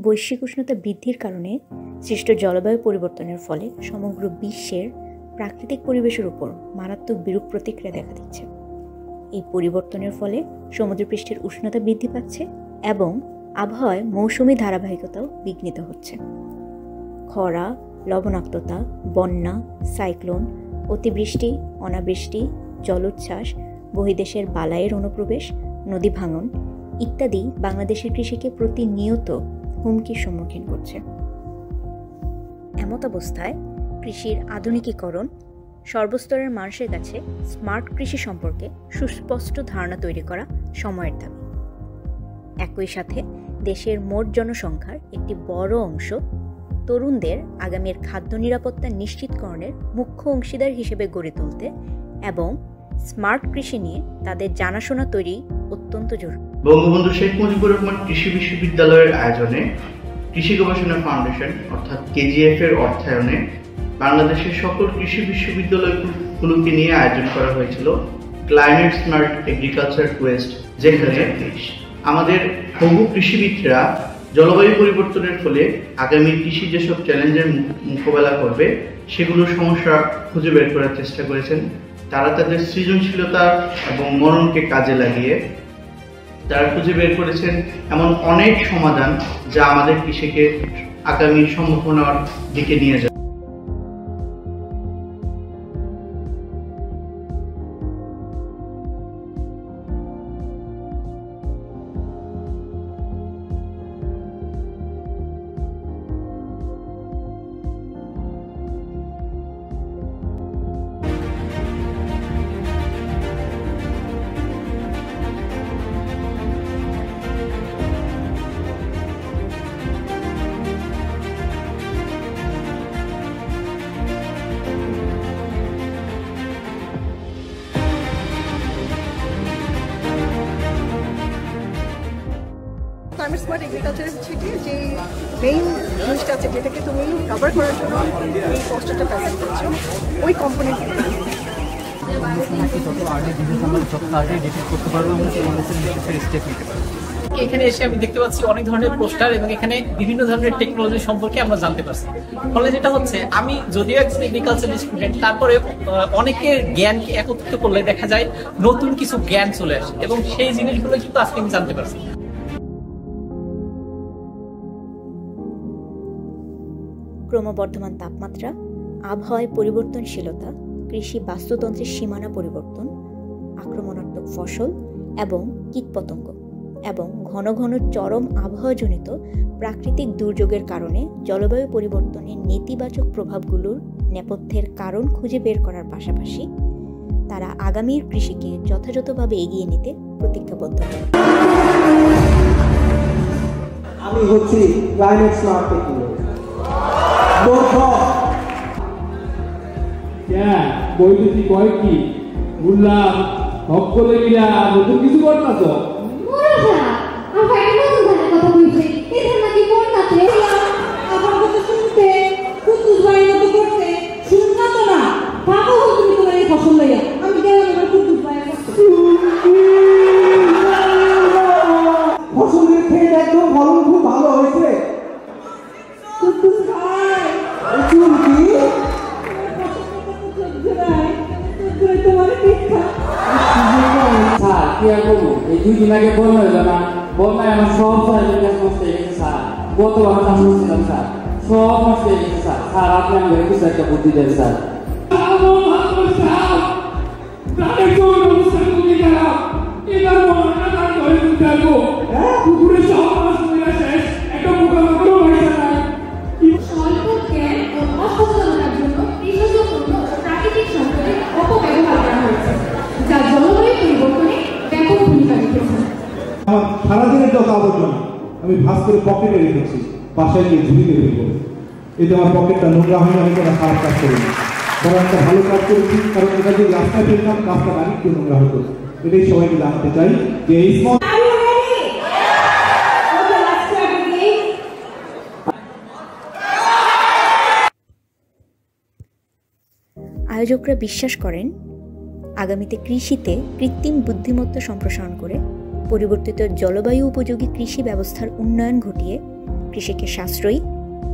বৈশ্বিক উষ্ণতা বৃদ্ধির কারণে সৃষ্ট জলবায়ু পরিবর্তনের ফলে সমগ্র বিশ্বের প্রাকৃতিক পরিবেশের উপর মারাত্মক বিরূপ প্রতিক্রিয়া দেখা দিচ্ছে। এই পরিবর্তনের ফলে সমুদ্রপৃষ্ঠের উষ্ণতা বৃদ্ধি পাচ্ছে এবং আবহাওয়ায় মৌসুমি ধারাবাহিকতাও বিঘ্নিত হচ্ছে। খরা, লবণাক্ততা, বন্যা, সাইক্লোন, অতিবৃষ্টি, অনাবৃষ্টি, জলোচ্ছ্বাস, বহির্দেশের বালাইয়ের অনুপ্রবেশ, নদী ভাঙন ইত্যাদি বাংলাদেশের কৃষিকে প্রতিনিয়ত হুমকির সম্মুখীন করছে। এমত অবস্থায় কৃষির আধুনিকীকরণ, সর্বস্তরের মানুষের কাছে স্মার্ট কৃষি সম্পর্কে সুস্পষ্ট ধারণা তৈরি করা সময়ের দাবি। একই সাথে দেশের মোট জনসংখ্যার একটি বড় অংশ তরুণদের আগামীর খাদ্য নিরাপত্তা নিশ্চিতকরণের মুখ্য অংশীদার হিসেবে গড়ে তুলতে এবং স্মার্ট কৃষি নিয়ে তাদের জানাশোনা তৈরি অত্যন্ত জরুরি। বঙ্গবন্ধু শেখ মুজিবুর রহমান কৃষি বিশ্ববিদ্যালয়ের আয়োজনে কৃষি গবেষণা ফাউন্ডেশন অর্থাৎ কেজিএফ এর অর্থায়নে বাংলাদেশের সকল কৃষি বিশ্ববিদ্যালয়গুলোকে নিয়ে আয়োজন করা হয়েছিল ক্লাইমেট স্মার্ট এগ্রিকালচার কুয়েস্ট, যেখানে আমাদের হবু কৃষিবিদরা জলবায়ু পরিবর্তনের ফলে আগামী কৃষি যেসব চ্যালেঞ্জের মোকাবেলা করবে সেগুলোর সমস্যা খুঁজে বের করার চেষ্টা করেছেন। তারা তাদের সৃজনশীলতা এবং মননকে কাজে লাগিয়ে তারা খুঁজে বের করেছেন এমন অনেক সমাধান যা আমাদের কৃষিকে আগামী সম্ভাবনার দিকে নিয়ে যাবে। ক্লাইমেট স্মার্ট এগ্রিকালচার হচ্ছে কি যে মেইন জিনিসটা আছে যেটাকে তুমি কভার করার জন্য এই পোস্টারটা প্রেজেন্ট করছো, ওই কম্পোনেন্ট এখানে এসে আমি দেখতে পাচ্ছি অনেক ধরনের পোস্টার এবং এখানে বিভিন্ন ধরনের টেকনোলজি সম্পর্কে আমরা জানতে পারছি। ফলে যেটা হচ্ছে, আমি যদিও একজন এগ্রিকালচার স্টুডেন্ট, তারপরে অনেকের জ্ঞানকে একত্রিত করলে দেখা যায় নতুন কিছু জ্ঞান চলে আসে এবং সেই জিনিসগুলো কিন্তু আজকে আমি জানতে পারছি। ক্রমবর্ধমান তাপমাত্রা, আবহাওয়ায় পরিবর্তনশীলতা, কৃষি বাস্তুতন্ত্রের সীমানা পরিবর্তন, আক্রমণাত্মক ফসল এবং কীটপতঙ্গ এবং ঘন ঘন চরম আবহাওয়াজনিত প্রাকৃতিক দুর্যোগের কারণে জলবায়ু পরিবর্তনের নেতিবাচক প্রভাবগুলোর নেপথ্যের কারণ খুঁজে বের করার পাশাপাশি তারা আগামীর কৃষিকে যথাযথভাবে এগিয়ে নিতে প্রতিজ্ঞাবদ্ধ হয়। আমি হচ্ছি ক্লাইমেট স্মার্ট টেকনোলজি। বৈদ্যুতিক কয়েকটি বললাম সকলে মিলা নতুন কিছু করনা তো ফসল লইয়া আমি গেলাম কুদ্দুস ভাইয়ের কাছে। ফসলের ক্ষেত একদম ফলন খুব ভালো হয়েছে। কুদ্দুস ভাই চুল কি তোমার দীক্ষা স্যার কি আর করবো, এই 2 দিন আগে বন্যা হইল না, বন্যায় আমার সব চাষ নষ্ট হয়ে গেছে স্যার। গতবার চাষ করছিলাম স্যার, সব নষ্ট হয়ে গেছে স্যার। স্যার আপনি আমাকে কিছু একটা বুদ্ধি দেন স্যার। আমার সারাদিনের যত আবর্জনা আমি ভাস করে পকেটে রেখেছি, বাসায় গিয়ে ঝুলিতে রেখে। এতে আমার পকেটটা নোংরা হয়নি, আমি কোনো খারাপ কাজ করিনি, বরং একটা ভালো কাজ করেছি। কারণ এটা যদি রাস্তায় ফেলতাম রাস্তা আরেকটু নোংরা হতো। এটাই সবাইকে জানাতে চাই যে এই আয়োজকরা বিশ্বাস করেন আগামীতে কৃষিতে কৃত্রিম বুদ্ধিমত্তা সম্প্রসারণ করে পরিবর্তিত জলবায়ু উপযোগী কৃষি ব্যবস্থার উন্নয়ন ঘটিয়ে কৃষিকে সাশ্রয়ী,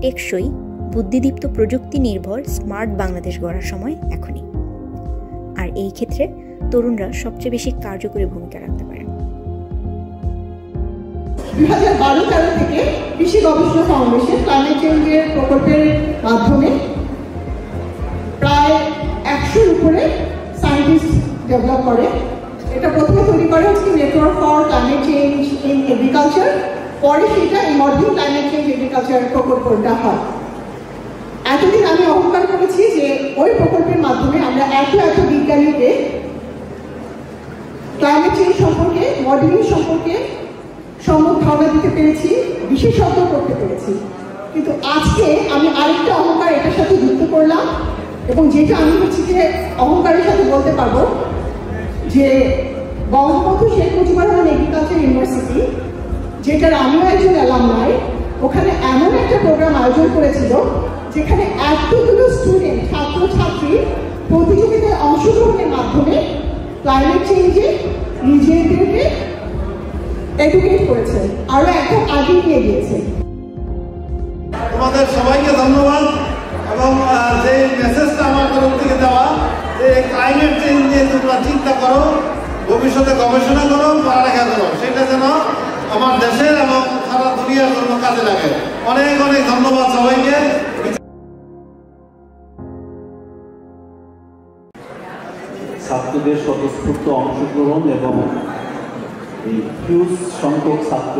টেকসই, বুদ্ধিদীপ্ত প্রযুক্তি নির্ভর স্মার্ট বাংলাদেশ গড়ার সময় এখনই। আর এই ক্ষেত্রে তরুণরা সবচেয়ে বেশি কার্যকরী ভূমিকা রাখতে পারে। 2012-13 থেকে কৃষি গবেষণা ফাউন্ডেশন ক্লাইমেট চেঞ্জের প্রকল্পের মাধ্যমে প্রায় 100-র উপরে সায়েন্টিস্ট ডেভেলপ করে। এটা প্রথমে তৈরি করা হচ্ছে network for climate change in agriculture, পরে সেটা ইমার্জিং ক্লাইমেট চেঞ্জ এগ্রিকালচার প্রকল্পটা হয়। এতদিন আমি অহংকার করেছি যে ওই প্রকল্পের মাধ্যমে আমরা এত বিজ্ঞানীকে ক্লাইমেট চেঞ্জ সম্পর্কে, মডেলিং সম্পর্কে সম্যক ধারণা দিতে পেরেছি, বিশেষজ্ঞ করতে পেরেছি। কিন্তু আজকে আমি আরেকটা অহংকার এটার সাথে যুক্ত করলাম, এবং যেটা আমি হচ্ছে যে অহংকারের সাথে বলতে পারবো যে বঙ্গবন্ধু শেখ মুজিবুর রহমান এগ্রিকালচার ইউনিভার্সিটি, যেটার আমিও একজন অ্যালামনাই, ওখানে এমন একটা প্রোগ্রাম আয়োজন করেছিল যেখানে এতগুলো স্টুডেন্ট, ছাত্রছাত্রী প্রতিযোগিতায় অংশগ্রহণের মাধ্যমে ক্লাইমেট চেঞ্জে নিজেদেরকে এডুকেট করেছে, আরো একটা আগে নিয়ে গিয়েছে। তোমাদের সবাইকে ধন্যবাদ, এবং যে মেসেজটা আমার তরফ থেকে দেওয়া যে ক্লাইমেট চেঞ্জ নিয়ে তোমরা চিন্তা করো, ভবিষ্যতে গবেষণা করো, পড়ালেখা করো, সেটা যেন আমার দেশের এবং সারা দুনিয়ার জন্য কাজে লাগে। অনেক অনেক ধন্যবাদ সবাইকে। ছাত্রদের স্বতঃস্ফূর্ত অংশগ্রহণ এবং এই হিউজ সংখ্যক ছাত্র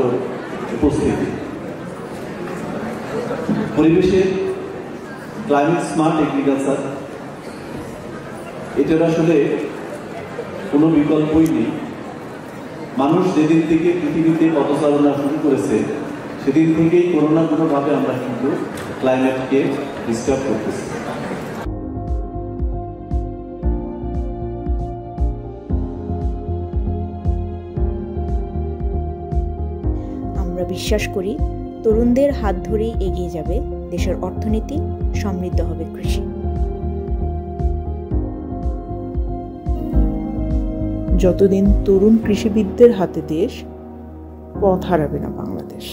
উপস্থিতি, পরিবেশের ক্লাইমেট স্মার্ট এগ্রিকালচার, এটার আসলে কোনো বিকল্পই নেই। মানুষ যেদিন থেকে পৃথিবীতে পদচারণা শুরু করেছে সেদিন থেকেই কোনো না কোনোভাবে আমরা কিন্তু ক্লাইমেটকে ডিস্টার্ব করতেছি। আমরা বিশ্বাস করি তরুণদের হাত ধরেই এগিয়ে যাবে দেশের অর্থনীতি, সমৃদ্ধ হবে কৃষি। যতদিন তরুণ কৃষিবিদদের হাতে দেশ, পথ হারাবে না বাংলাদেশ।